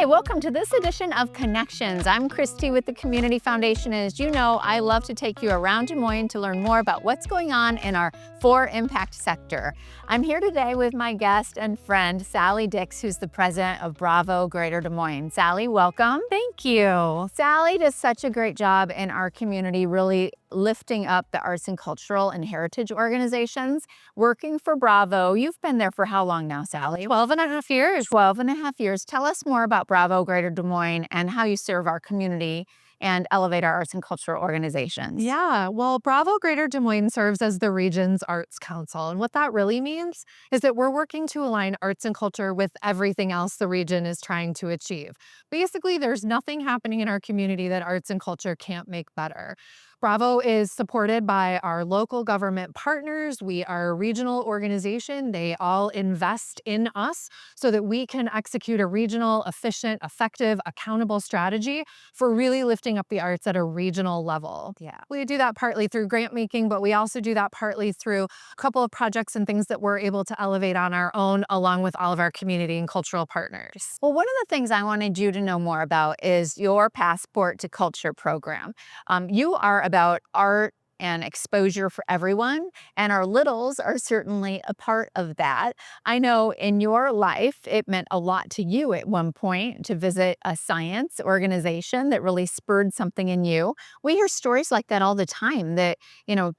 Hi, welcome to this edition of Connections. I'm Christy with the Community Foundation, and as you know, I love to take you around Des Moines to learn more about what's going on in our For Impact sector. I'm here today with my guest and friend, Sally Dix, who's the president of Bravo Greater Des Moines. Sally, welcome. Thank you. Sally does such a great job in our community, really lifting up the arts and cultural and heritage organizations. Working for Bravo, you've been there for how long now, Sally? 12 and a half years. 12 and a half years. Tell us more about Bravo Greater Des Moines and how you serve our community and elevate our arts and cultural organizations. Yeah, well, Bravo Greater Des Moines serves as the region's arts council. And what that really means is that we're working to align arts and culture with everything else the region is trying to achieve. Basically, there's nothing happening in our community that arts and culture can't make better. Bravo is supported by our local government partners. We are a regional organization. They all invest in us so that we can execute a regional, efficient, effective, accountable strategy for really lifting up the arts at a regional level. Yeah. We do that partly through grant making, but we also do that partly through a couple of projects and things that we're able to elevate on our own, along with all of our community and cultural partners. Well, one of the things I wanted you to know more about is your Passport to Culture program. You are about art and exposure for everyone, and our littles are certainly a part of that. I know in your life, it meant a lot to you at one point to visit a science organization that really spurred something in you. We hear stories like that all the time that,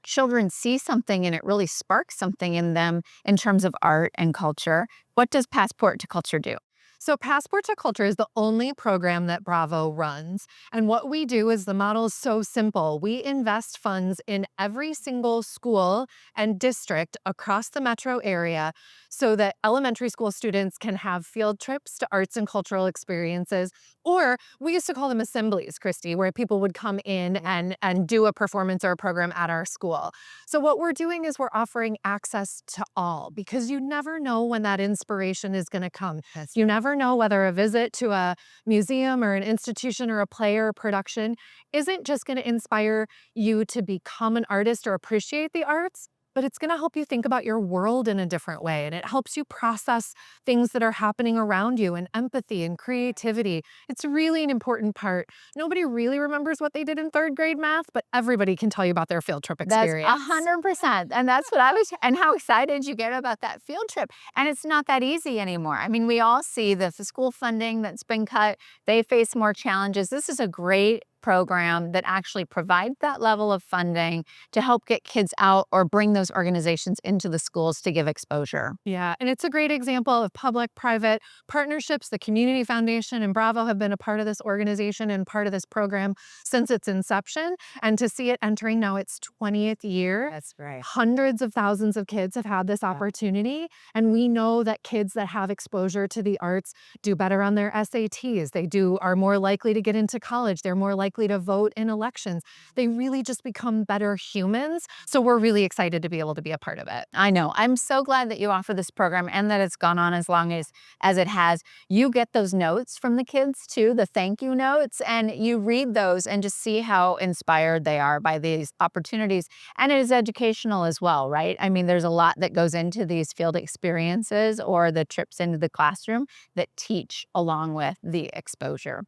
children see something and it really sparks something in them in terms of art and culture. What does Passport to Culture do? So Passport to Culture is the only program that Bravo runs. And what we do is the model is so simple. We invest funds in every single school and district across the metro area so that elementary school students can have field trips to arts and cultural experiences. Or we used to call them assemblies, Christy, where people would come in and do a performance or a program at our school. So what we're doing is we're offering access to all, because you never know when that inspiration is going to come. You never know whether a visit to a museum or an institution or a play or a production isn't just going to inspire you to become an artist or appreciate the arts, but it's going to help you think about your world in a different way. And it helps you process things that are happening around you, and empathy and creativity. It's really an important part. Nobody really remembers what they did in third grade math, but everybody can tell you about their field trip experience. That's 100%. And that's what I was, and how excited you get about that field trip. And it's not that easy anymore. I mean, we all see the school funding that's been cut. They face more challenges. This is a great program that actually provides that level of funding to help get kids out or bring those organizations into the schools to give exposure. Yeah, and it's a great example of public-private partnerships. The Community Foundation and Bravo have been a part of this organization and part of this program since its inception. And to see it entering now its 20th year, That's right. hundreds of thousands of kids have had this opportunity. And we know that kids that have exposure to the arts do better on their SATs. They are more likely to get into college. They're more likely to vote in elections. They really just become better humans. So we're really excited to be able to be a part of it. I know. I'm so glad that you offer this program and that it's gone on as long as it has. You get those notes from the kids too, the thank you notes, and you read those and just see how inspired they are by these opportunities. And it is educational as well, right? I mean, there's a lot that goes into these field experiences or the trips into the classroom that teach along with the exposure.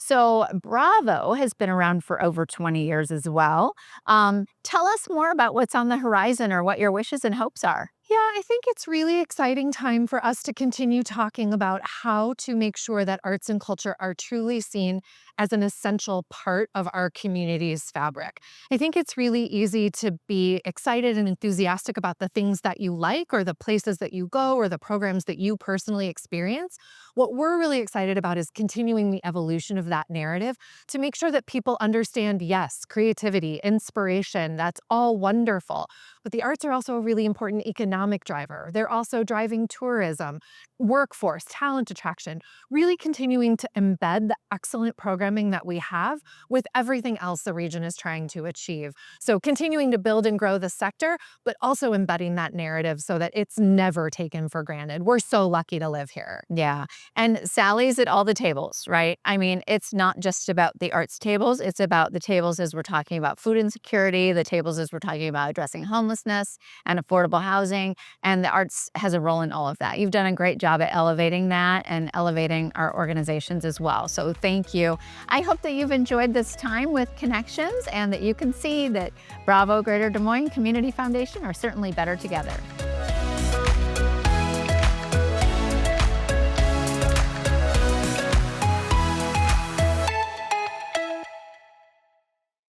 So Bravo has been around for over 20 years as well. Tell us more about what's on the horizon or what your wishes and hopes are. Yeah, I think it's really exciting time for us to continue talking about how to make sure that arts and culture are truly seen as an essential part of our community's fabric. I think it's really easy to be excited and enthusiastic about the things that you like or the places that you go or the programs that you personally experience. What we're really excited about is continuing the evolution of that narrative to make sure that people understand, yes, creativity, inspiration, that's all wonderful. But the arts are also a really important economic driver. They're also driving tourism, workforce, talent attraction, really continuing to embed the excellent programming that we have with everything else the region is trying to achieve. So continuing to build and grow the sector, but also embedding that narrative so that it's never taken for granted. We're so lucky to live here. Yeah. And Sally's at all the tables, right? I mean, it's not just about the arts tables. It's about the tables as we're talking about food insecurity, the tables as we're talking about addressing homelessness and affordable housing. everything, and the arts has a role in all of that. You've done a great job at elevating that and elevating our organizations as well. So thank you. I hope that you've enjoyed this time with Connections and that you can see that Bravo Greater Des Moines Community Foundation are certainly better together.